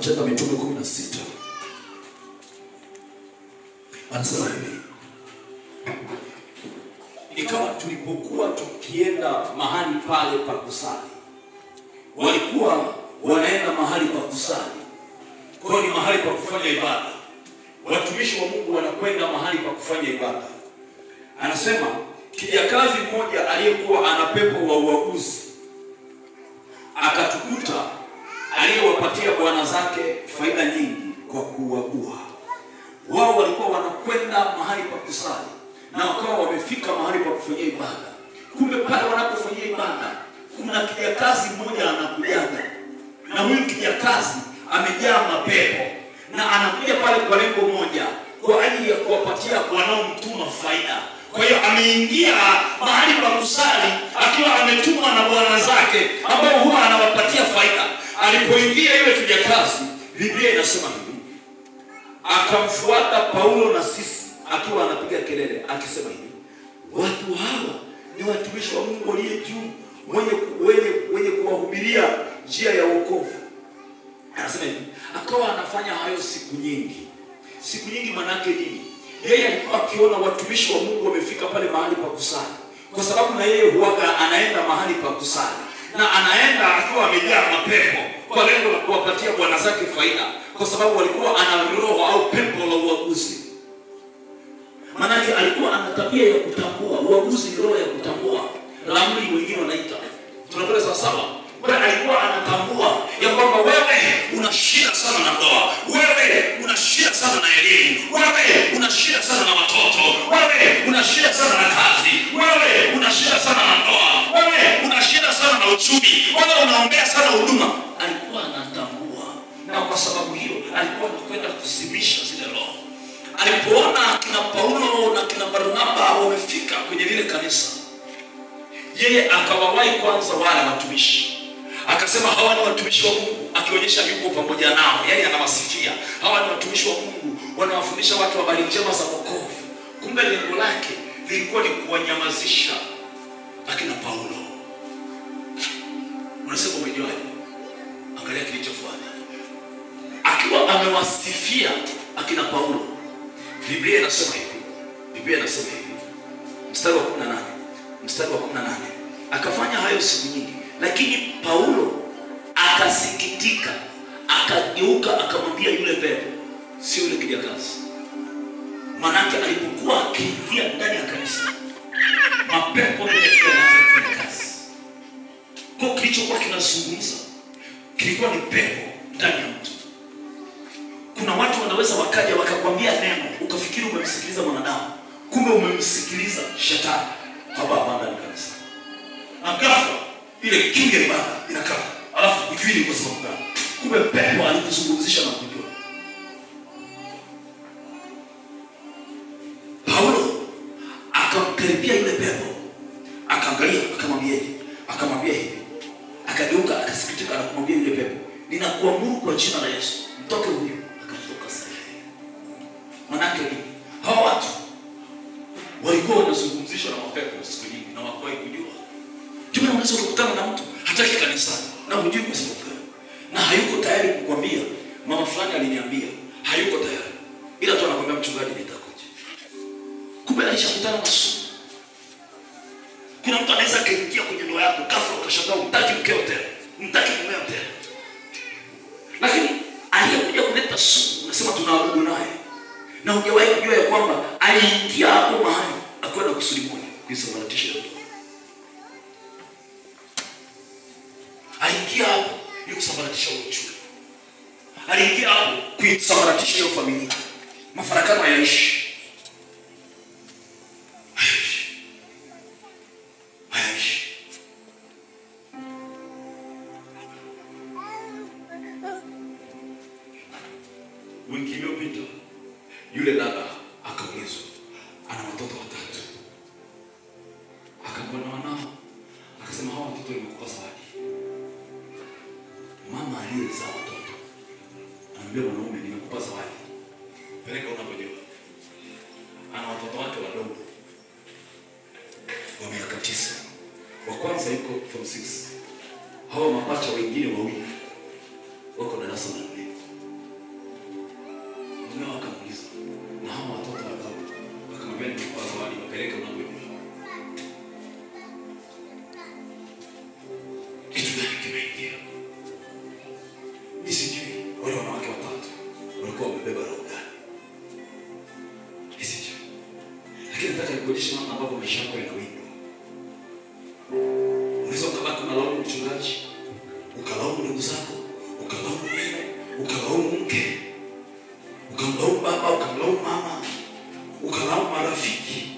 Matendo ya Mitume 16. Anasema hivi: ikawa tulipokuwa tukienda mahali pale pa kusali. Walikuwa wanaenda mahali pa kusali, kwa ni mahali pa kufanya ibada. Watumishi wa Mungu wanakwenda mahali pa kufanya ibada. Anasema kijakazi mmoja aliyekuwa ana pepo wa uaguzi akatukuta, aliyewapatia bwana zake faida nyingi kwa kuagua. Wao walikuwa wanakwenda mahali pa kusali na wakawa wamefika mahali pa kufanyia ibada. Kumbe pale wanapofanyia ibada kuna kijakazi mmoja anakujaga, na huyu kijakazi amejaa mapepo na anakuja pale kwa lengo moja, kwa ajili ya kuwapatia wanaomtuma faida. Kwa hiyo ameingia mahali pa kusali akiwa ametumwa na bwana zake ambao huwa anawapatia faida. Alipoingia yule kijakazi, Biblia inasema hivi: akamfuata Paulo na sisi akiwa anapiga kelele akisema hivi, watu hawa ni watumishi wa Mungu aliye juu, wenye kuwahubiria njia ya wokovu. Anasema hivi, akawa anafanya hayo siku nyingi. Siku nyingi manake nini? Yeye alikuwa akiona watumishi wa Mungu wamefika pale mahali pa kusali, kwa sababu na yeye huaga anaenda mahali pa kusali, na anaenda akiwa amejaa mapepo kwa lengo la kuwapatia bwana zake faida, kwa sababu walikuwa ana roho au pepo la uaguzi. Manake alikuwa ana tabia ya kutambua. Uaguzi ni roho ya kutambua, ramli wengine wanaita. Tunapenda sawa sawa. Kwa alikuwa anatambua ya kwamba wewe una shida sana na ndoa, wewe una shida sana na elimu, wewe una shida sana na watoto, wewe una shida sana na kazi, wewe una shida sana na ndoa, wewe una shida sana na uchumi, wewe unaombea sana huduma. Alikuwa anatambua, na kwa sababu hiyo alikuwa anakwenda kusimisha zile roho. Alipoona kina Paulo na kina Barnaba wamefika kwenye lile kanisa, yeye akawawahi kwanza wale watumishi. Akasema hawa ni watumishi wa Mungu, akionyesha yuko pamoja nao, yani anawasifia. Hawa ni watumishi wa Mungu, wanawafundisha watu habari njema za wokovu. Kumbe lengo lake lilikuwa ni kuwanyamazisha akina Paulo. Unasema umejuaje? Angalia kilichofuata. Akiwa amewasifia akina Paulo, Biblia inasema hivi. Mstari wa 18. Akafanya hayo siku nyingi, lakini Paulo akasikitika, akageuka akamwambia yule pepo, sio yule kijakazi. Manake alipokuwa akiingia ndani ya kanisa, mapepo yanaanza kazi. Kwa kilichokuwa kinazungumza kilikuwa ni pepo ndani ya mtu. Kuna watu wanaweza wakaja wakakwambia neno ukafikiri umemsikiliza mwanadamu, kumbe umemsikiliza shetani. Hapa ndani ya kanisa, na ghafla ile kinga ibada inakaa, alafu ukifiri kwa sababu gani? Kumbe pepo alikuzungumzisha na kujua. Paulo akamkaribia yule pepo, akaangalia, akamwambia hivi, akageuka akasikitika na kumwambia yule pepo, ninakuamuru kwa jina la Yesu, mtoke huyu. Akatoka sasa. Manake hawa watu walikuwa wanazungumzishwa na mapepo siku nyingi na hawakuwahi kujua. Tuna unaweza kukutana na mtu hataki kanisani na hujui kwa sababu gani, na hayuko tayari kukwambia mama fulani aliniambia, hayuko tayari, ila tu anakuambia mchungaji nitakuja. Kumbe alishakutana na sumu. Kuna mtu anaweza kaingia kwenye ndoa yako ghafla ukashangaa unataka mkeo tena, unataka mume tena, lakini aliyekuja kuleta sumu unasema tunaabudu naye, na hujawahi kujua ya kwamba aliingia hapo mahali akwenda kusudi moja, kuisambaratisha ndoa. Aliingia hapo ili kusambaratisha uchumi. Aliingia hapo kuisambaratisha hiyo familia. Mafarakano hayaishi. Wiki iliyopita yule dada akaulizwa, ana watoto 3. Akamwona wanao, akasema hawa watoto nimekupa zawadi. Mama aliyezaa watoto anambia mwanaume, nimekupa zawadi, peleka unapojua. Ana watoto wake wadogo wa miaka 9. Wa kwanza yuko form 6. Hawa mapacha wengine wawili wako darasa la 4. kuingia. Nisijui wale wanawake watatu walikuwa wamebeba roho gani. Nisijui. Lakini nataka nikuonyeshe namna ambavyo maisha yako yanawindwa. Unaweza ukabaki unalaumu mchungaji, ukalaumu ndugu zako, ukalaumu mume, ukalaumu mke, ukamlaumu baba, ukamlaumu mama, ukalaumu marafiki,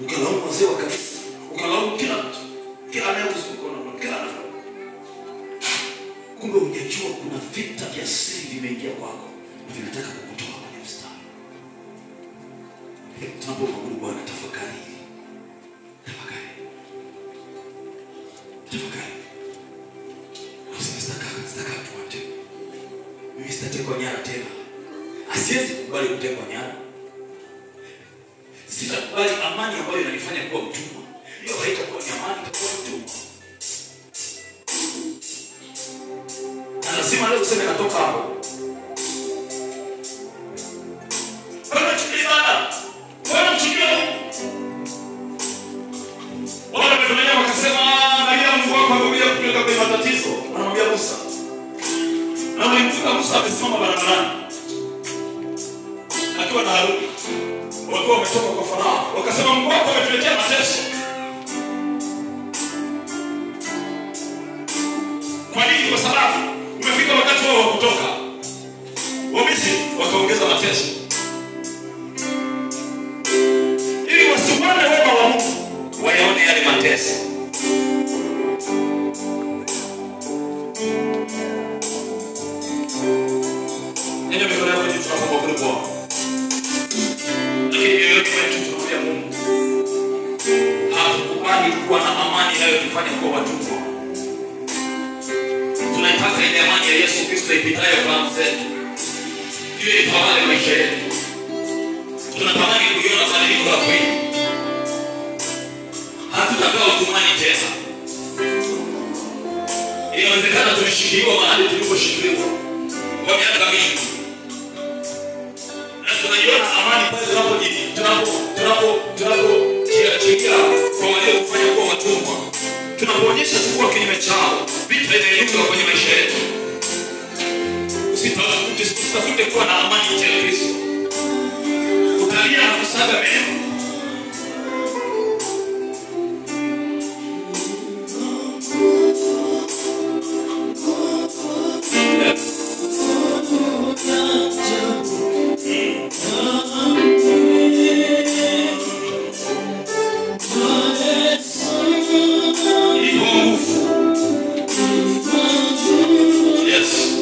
ukalaumu wazee wa kanisa, ukalaumu kila mtu, kila anayekuzunguka na kila mtu. Kumbe hujajua kuna vita vya siri vimeingia kwako na vinataka kukutoa kwenye mstari. Tunapomwabudu Bwana, tafakari hili. Tafakari. Sitaka tuate. Mimi sitatekwa nyara tena. Asiwezi kukubali kutekwa nyara. Sitakubali amani ambayo inanifanya kuwa mtumwa. Hiyo haitakuwa ni amani, itakuwa mtumwa. Na lazima leo useme natoka hapo. Bwana chukua. Bwana chukua. Wale wamefanya wakasema na Mungu wako amekuja kutoka kwenye matatizo. Anamwambia Musa. Na mlimkuta Musa amesimama barabarani. Akiwa na Haruni. Walikuwa wametoka kwa Farao. Wakasema Mungu wako ametuletea mateso. Kwa nini? Kwa sababu umefika wakati wao wa kutoka. Wamisri wakaongeza mateso. Ili wasiuone wema wa Mungu, wayaone yale mateso. Ndio mikono yako ni tunapokuwa kwa. Lakini yoyote wetu tunamwambia Mungu, hatukubali kuwa na amani inayotufanya kuwa watumwa. Tunataka ile amani ya Yesu Kristo ipitayo fahamu zetu. Hiyo itawale maisha yetu. Tunatamani kuiona badiliko la kweli. Hatutakaa utumwani tena. Inawezekana tulishikiliwa mahali tuliposhikiliwa kwa miaka mingi. Na tunaiona amani pale tunapojiachilia kwa wale kufanya kuwa watumwa. Tunapoonyesha kuwa kinyume chao, vita inainuka kwenye maisha yetu. Usitafute kuwa na amani nje ya Kristo. Utalia na kusaga meno. Yes.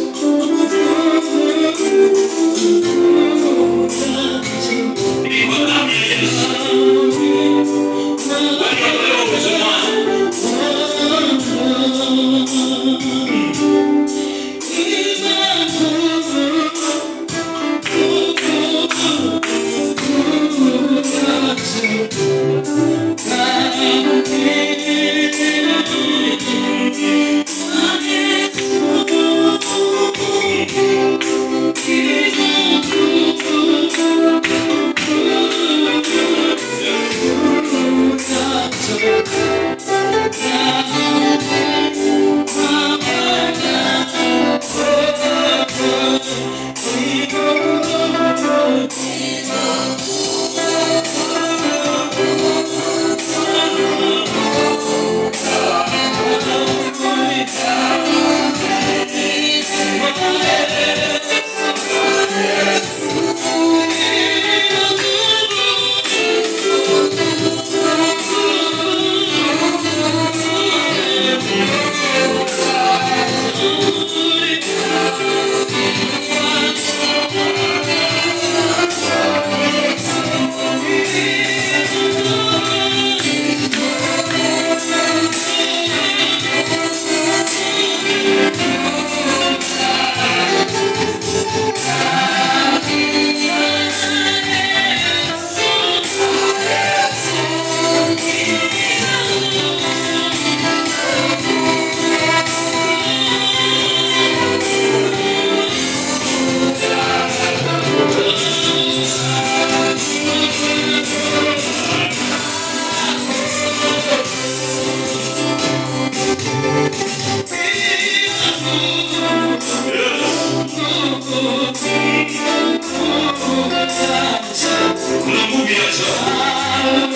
Kuna nguvu ya ajabu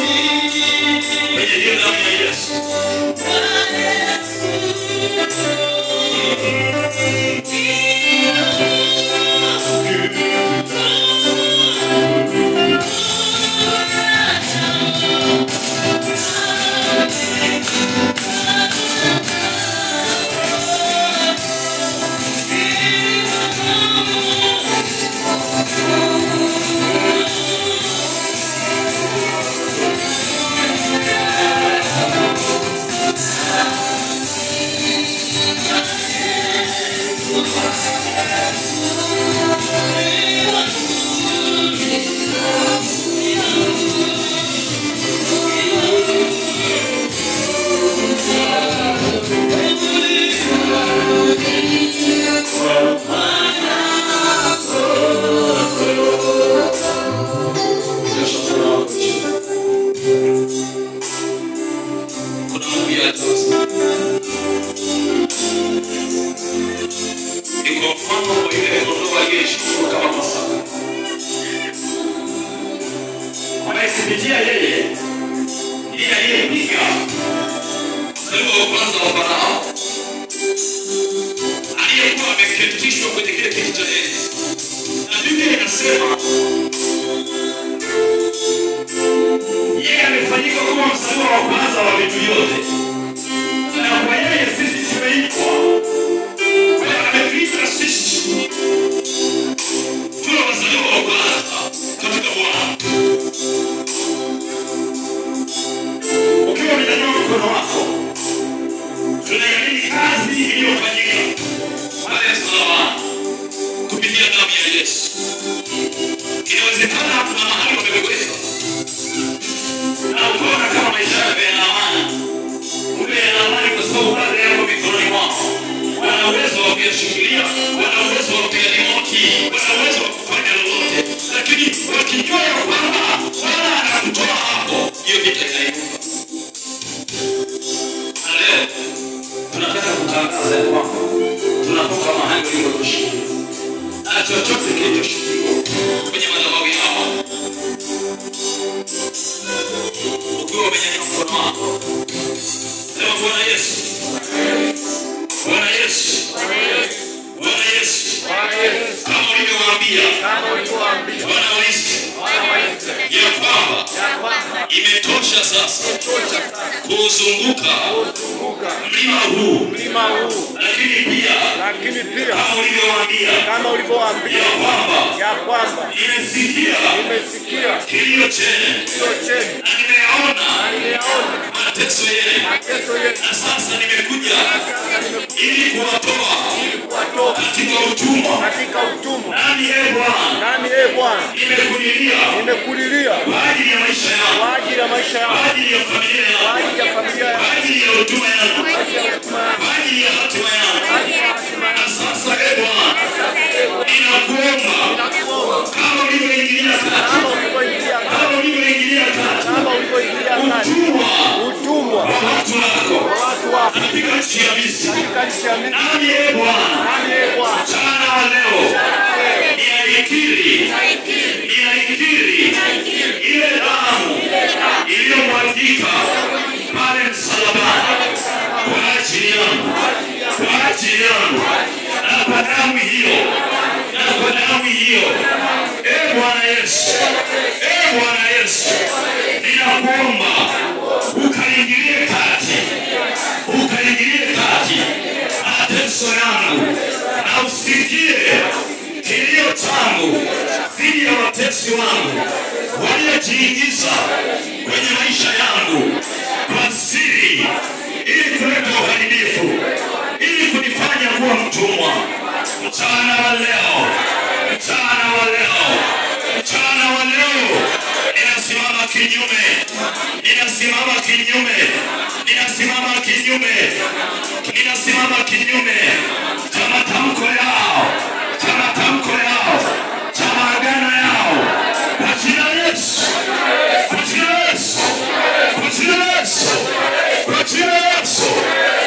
kwenye hiyo damu ya Yesu. Kupitia yeye ndiye aliyepiga mzaliwa wa kwanza wa Farao aliyekuwa ameketishwa kwenye kile kiti cha enzi. Na Biblia inasema yeye amefanyika kuwa mzaliwa wa kwanza wa vitu vyote, na kwa yeye sisi tumeitwa. Kwa ametuita sisi tuwe wazaliwa wa kwanza katika Bwana. Ukiwa umenyanyua mkono wako, tunaamini kazi iliyofanyika pale msalabani kupitia damu ya Yesu. Inawezekana kuna mahali umewekwa na ukaona kama maisha yako yana amani. Kumbe yana amani kwa sababu baadhi yako mikononi mwako wana uwezo wa kuyashikilia, wana uwezo wa kuyadhibiti, wana uwezo wa kufanya lolote, lakini wakijua ya kwamba Bwana anakutoa hapo, hiyo vita inainuka. Na leo tunataka kutangaza ya kwamba tunatoka mahali ulipojishikilia, na chochote kilichoshikilia kwenye madhabahu yao, ukiwa umenyanyua mkono wako, sema Bwana Yesu, Bwana Yesu, Bwana Yesu, kama ulivyowaambia Bwana wa Israeli ya kwamba imetosha sasa kuzunguka mlima huu, lakini pia kama ulivyowaambia ya kwamba nimesikia kilio chenu na nimeona mateso yenu, na sasa nimekuja ili kuwatoa katika utumwa. Nami ee Bwana, nimekulilia kwa ajili ya maisha yangu, kwa ajili ya familia yangu, kwa ajili ya huduma yangu, kwa ajili ya hatima yangu. Na sasa ee Bwana, ninakuomba kama ulivyoingilia kati utumwa wa watu wako katika nchi ya Misri. Nami ee Bwana, mchana wa leo ninaikiri ile damu iliyomwagika pale msalabani kwa ajili yangu, na kwa damu hiyo, ee Bwana Yesu, ninakuomba ukaingilie kati mateso yangu, na usikie kilio changu dhidi ya watesi wangu waliojiingiza kwenye maisha yangu kwa siri, ili kuleta uharibifu, ili kunifanya kuwa mtumwa. Mchana wa leo ninasimama kinyume cha matamko yao, cha maagano yao, kwa jina la Yesu,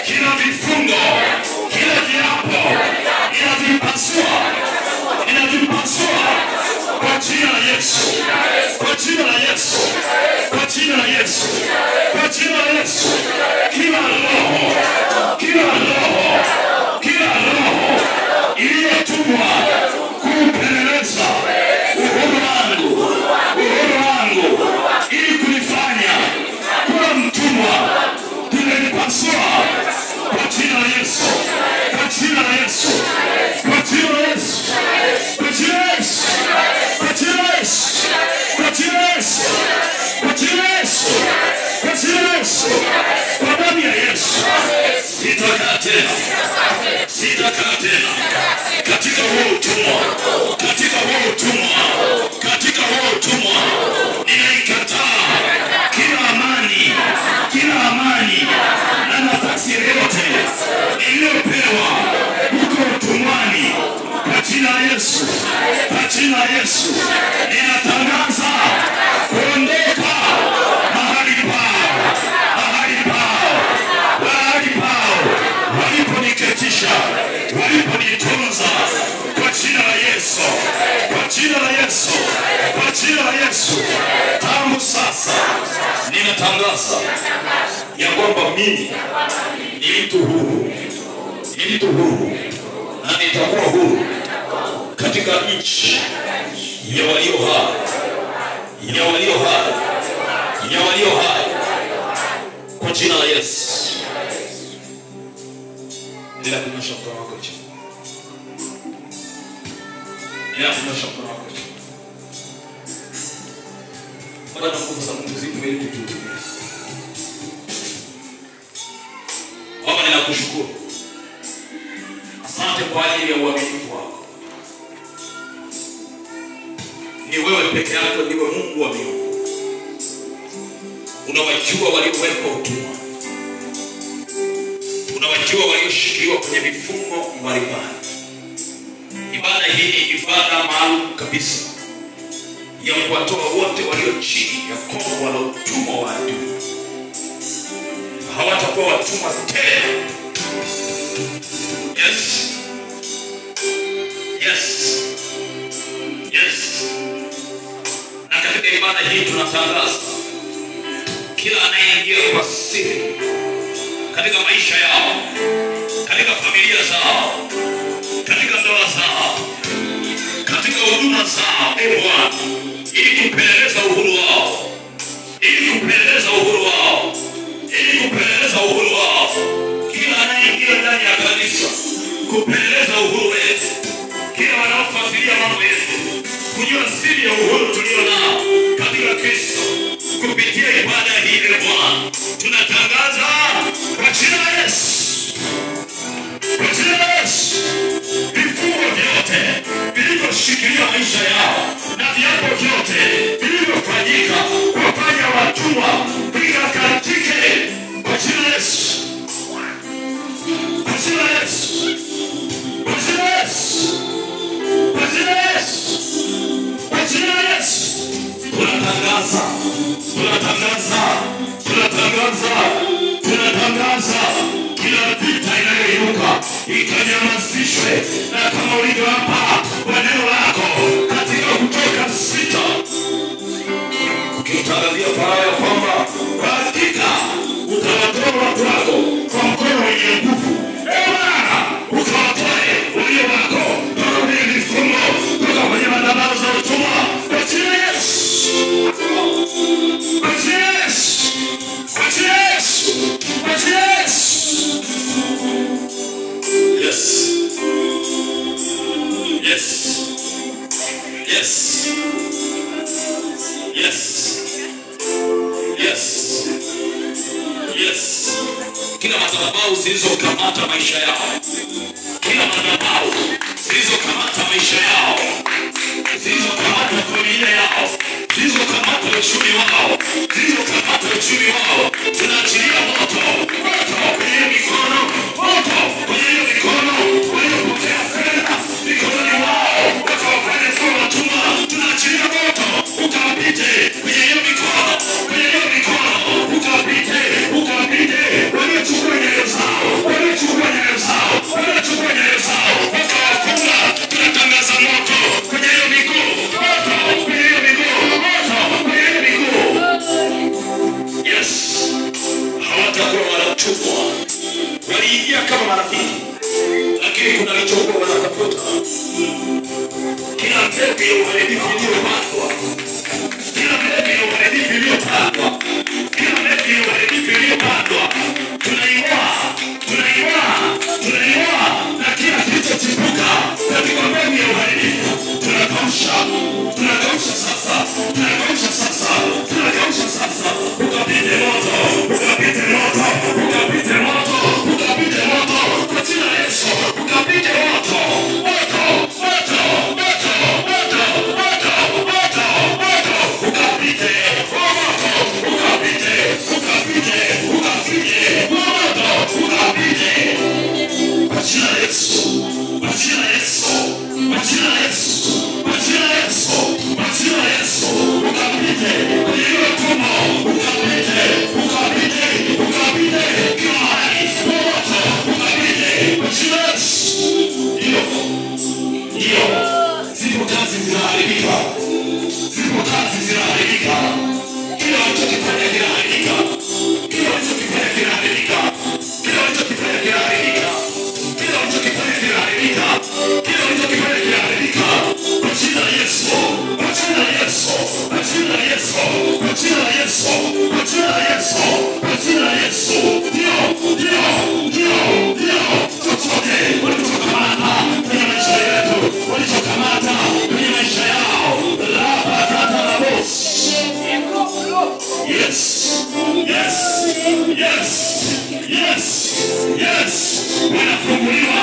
kila vifungo, kila viapo, ninavipasua kwa jina la Yesu, kwa jina tena. Sitakaa tena. Katika huo utumwa. Katika huo utumwa. Katika huo utumwa. Ninaikataa kila amani. Kila amani na nafasi yote iliyopewa huko utumwani. Kwa jina la Yesu. Kwa jina la Yesu. Ninatangaza kuondoka mahali pao. Mahali pao. Mahali pao. Waliponiketisha. Waliponitunza. Kwa jina la Yesu. Kwa jina la Yesu. Kwa jina la Yesu. Tangu sasa ninatangaza ya kwamba mimi ni mtu huru. Ni mtu huru. Na nitakuwa huru katika nchi ya walio hai. Ya walio hai. Ya walio hai. Kwa jina la Yesu. Nila kunyosha mkono wako chini. Nila kunyosha mkono wako chini. Bwana na nguvu za Mungu zipo ili kutuhudumia. Baba, ninakushukuru. Asante kwa ajili ya uaminifu wako. Ni wewe peke yako ndiwe Mungu wa miungu. Unawajua waliowekwa utumwa. Unawajua walioshikiliwa kwenye mifungo mbalimbali. Ibada hii ni ibada maalum kabisa ya kuwatoa wote walio chini ya kongwa la utumwa wa adui. Hawatakuwa watumwa tena. Yes. Yes. Yes. Na katika ibada hii tunatangaza kila anayeingia kwa siri katika maisha yao, katika familia zao, katika ndoa zao, katika huduma zao, Bwana, ili kupeleleza uhuru wao, ili kupeleleza uhuru wao, ili kupeleleza uhuru wao. Kila anayeingia ndani ya kanisa kupeleleza uhuru wetu, kila wanaofuatilia mambo yetu kujua siri ya uhuru tulio nao katika Kristo kupitia ibada hii, Bwana, tunatangaza kwa jina la Yesu. Kwa jina la Yesu, vifungo vyote vilivyoshikilia maisha yao na viapo vyote vilivyofanyika kuwafanya watumwa vikakatike kwa jina la Yesu. Kwa jina la Yesu. Kwa jina la Yesu. Kwa jina la Yesu. Kwa jina la Yesu. Tunatangaza. Tunatangaza. Tunatangaza. Tunatangaza kila vita inayoinuka ikanyamazishwe, na kama ulivyo hapa kwa neno lako katika Kutoka 6 ukitangazia Farao ya kwamba kwa hakika utawatoa watu wako kwa mkono wenye nguvu. Bwana, ukawatoe walio wako kutoka kwenye vifungo, kutoka kwenye madhabahu za utumwa. Kwa jina la Yesu. Kwa jina la Yesu. Kwa jina la Yesu. Kwa jina la Yesu. Yes. Yes. Yes. Yes. Yes. Yes. Kila madhabahu zilizokamata maisha yao, kila madhabahu zilizokamata maisha yao, zilizokamata familia yao, zilizokamata uchumi wao, zilizokamata uchumi wao, tunaachilia moto, moto kwenye mikono, moto kwenye mikono, waliopotea fedha mikononi wao, wakawafanya kuwa watumwa. Tunaachilia moto ukawapite kwenye hiyo mikono, kwenye hiyo mikono, ukawapite, ukawapite waliochukua nyayo zao, waliochukua nyayo zao, waliochukua nyayo zao, wakawafunga. Tunatangaza moto kwenye hiyo miguu, moto kwenye hiyo miguu, moto kwenye hiyo miguu. Yes. Yesu, kwa jina la Yesu, kwa jina la Yesu. Ndio. Chochote walichokamata kwenye maisha yetu, walichokamata kwenye maisha yao. Yes. Wanafunguliwa.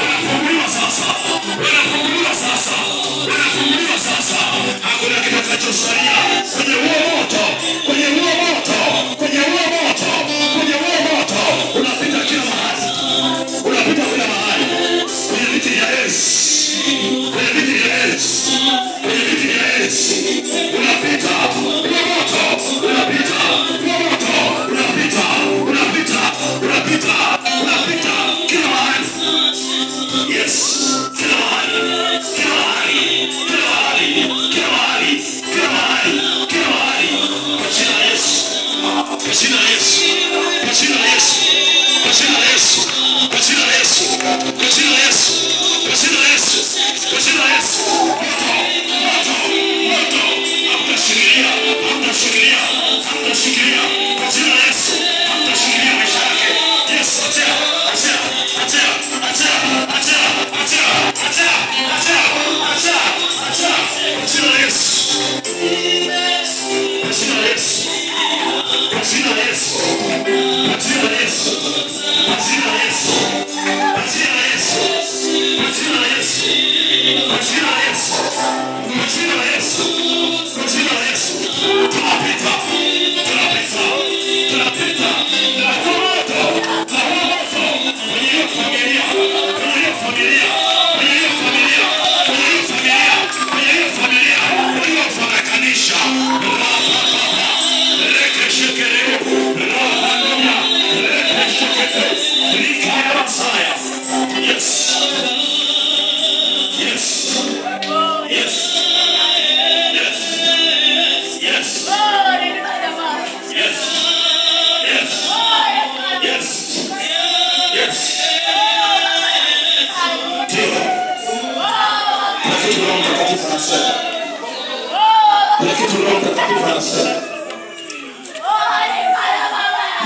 Wanafunguliwa sasa. Hakuna kitakachosalia kwenye huo moto. Unapita kila mahali. Kwenye viti ya Yesu. Unapita huo moto. Unapita kila mahali. Yes. Kila mahali. Kwa jina la Yesu. Hamtashikilia. Kwa jina la Yesu. Hamtashikilia maisha yake. Yes, achia.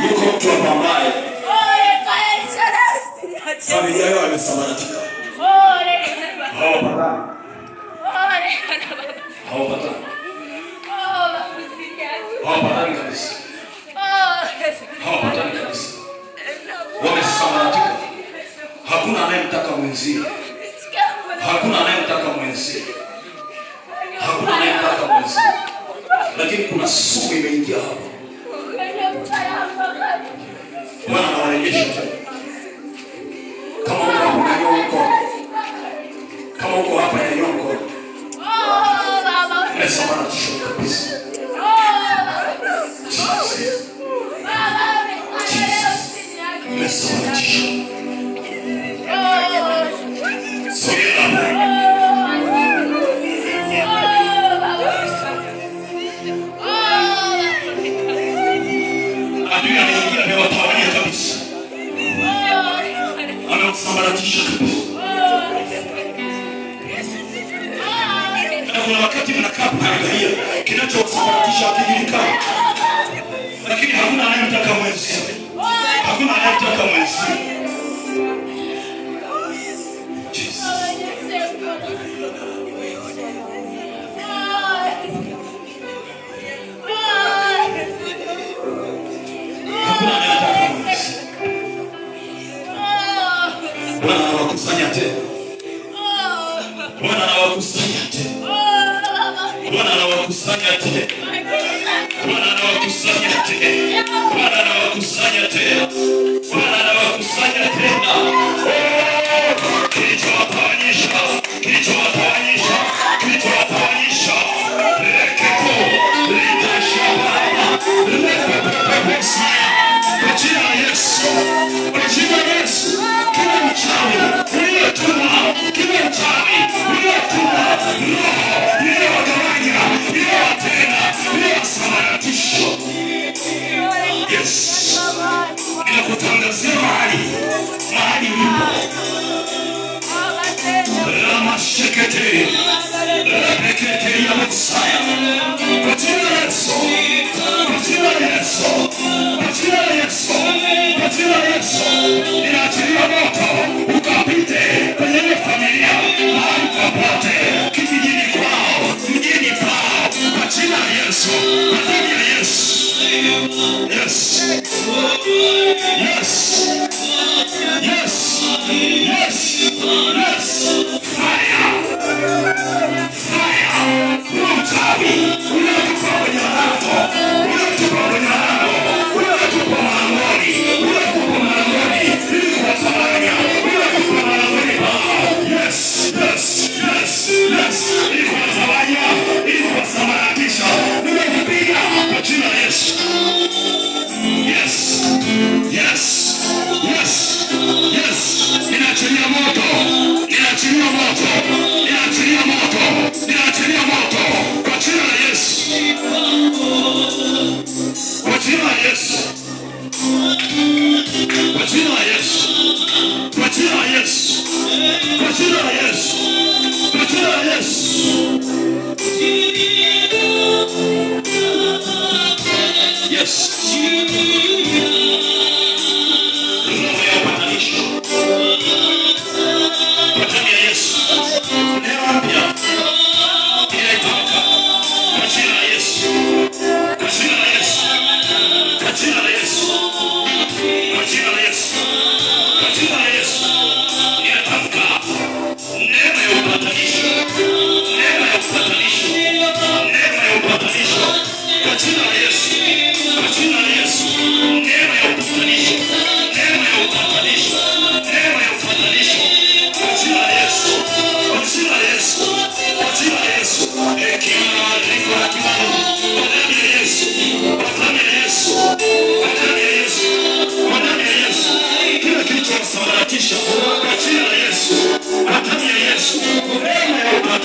Yuko mtu ambaye familia yao imesambaratika. Hawapatani kabisa. Wamesambaratika. Hakuna anayemtaka mwenzie. Lakini kuna sumu imeingia hapa. Bwana anawarejesha tena. Kama uko hapa ya yonko. Umesambaratisha kabisa. Umesambaratisha. Adui anaingia amewatawanya kabisa. Amewasambaratisha kabisa. Kuna wakati mnakaa kuangalia kinachowasambaratisha kijulikana. Lakini hakuna anayemtaka mwenzie. Bwana anawakusanya tena. Bwana anawakusanya tena. Bwana anawakusanya tena. Bwana anawakusanya tena. Bwana anawakusanya tena. Bwana anawakusanya tena. Kilichowatawanyisha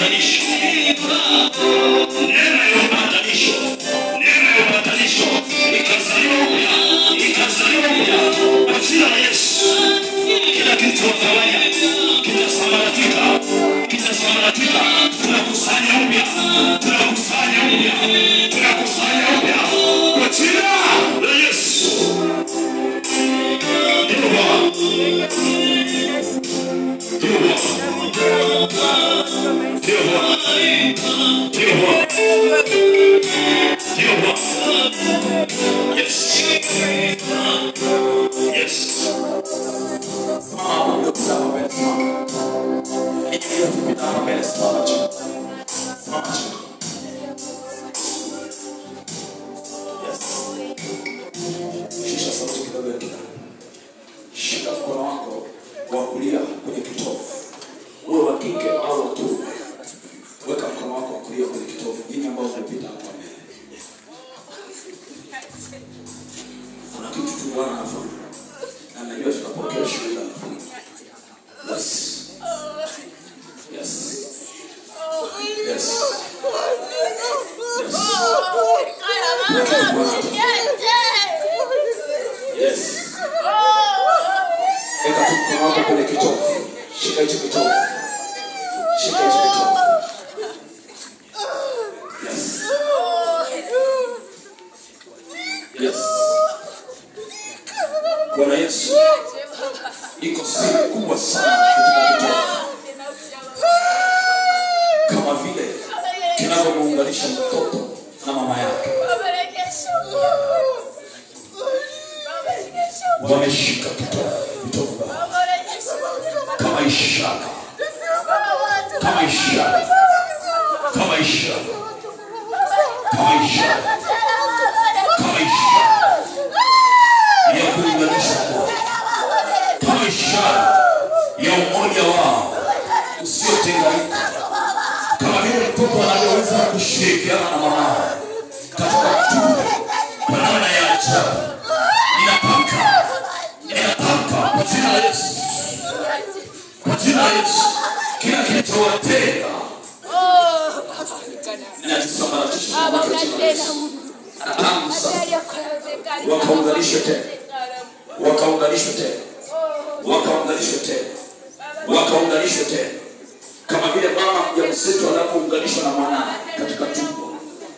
upatanisho. Neema ya upatanisho. Neema ya upatanisho. Ikazaliwa upya. Kwa jina la Yesu. Kila kitu watawanya. Kinasambaratika. Tunakusanya upya. Kwa jina la Yesu. Shika mkono wako wa kulia kwenye kitovu. Uwe wa kike au wa kiume. Weka mkono wako wa kulia kwenye kitovu. Nyinyi ambao mmepita hapa mbele. Kuna kitu tu Bwana anafanya. Na najua tutapokea shuhuda. Eka tu mkono wako kwenye kitovu. Shika hicho kitovu. Bwana Yesu, iko siri kubwa sana katika kitovu. Kama vile kinavyomuunganisha mtoto na mama yake. Wameshika kitovu kama ishara ya kuunganisha, kama ishara ya umoja wao usiotenganika, kama vile mtoto anavyoweza kushirikiana na mama katika tumbo kwa namna ya ajabu. Ninatamka kwa jina la Yesu, kila kilichowatenga ninakisambaratisha. Wakaunganishwe tena. Kama vile mama mjamzito anapounganishwa na mwanae katika tumbo.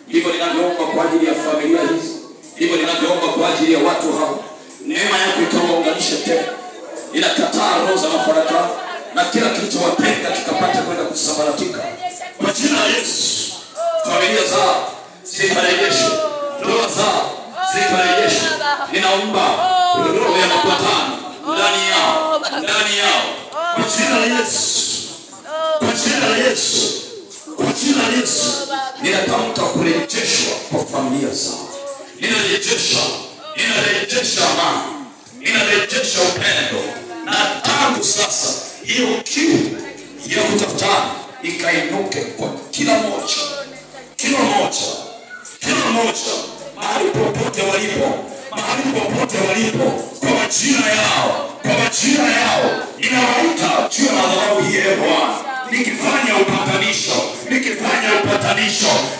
Ndivyo ninavyoomba kwa ajili ya familia hizi. Ndivyo ninavyoomba kwa ajili ya watu hao. Neema yako ikawaunganishe tena. Ninakataa roho za mafarakano na kila kilichowatenga kikapata kwenda kusambaratika. Kwa jina la Yesu, familia zao zikarejeshwe, ndoa zao zikarejeshwe. Ninaomba roho ya mapatano ndani yao. Kwa jina la Yesu, ninatamka kurejeshwa kwa familia zao. Ninarejesha amani, ninarejesha upendo. Na tangu sasa hiyo kiu ya kutafutana ikainuke kwa kila moja mahali popote walipo, kwa majina yao ninawaita juu ya madhabahu hii. Bwana,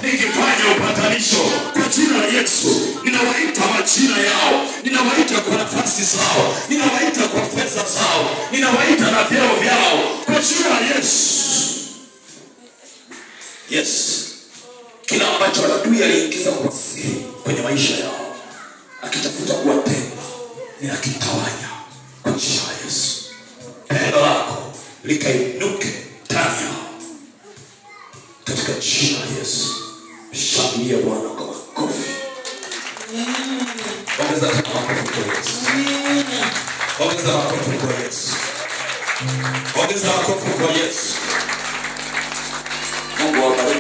nikifanya upatanisho kwa jina la Yesu, ninawaita majina yao, ninawaita kwa nafasi zao, ninawaita kwa pesa zao, ninawaita na vyeo vyao kwa jina la Yesu. Kila ambacho adui aliingiza kwa siri kwenye maisha yao akitafuta kuwatenga, ninakitawanya kwa jina la Yesu. Pendo lako likainuke ndani yao katika jina la Yesu. Shangilia Bwana kwa makofi. Ongeza makofi kwa Yesu. Ongeza makofi kwa Yesu. Mungu awabariki.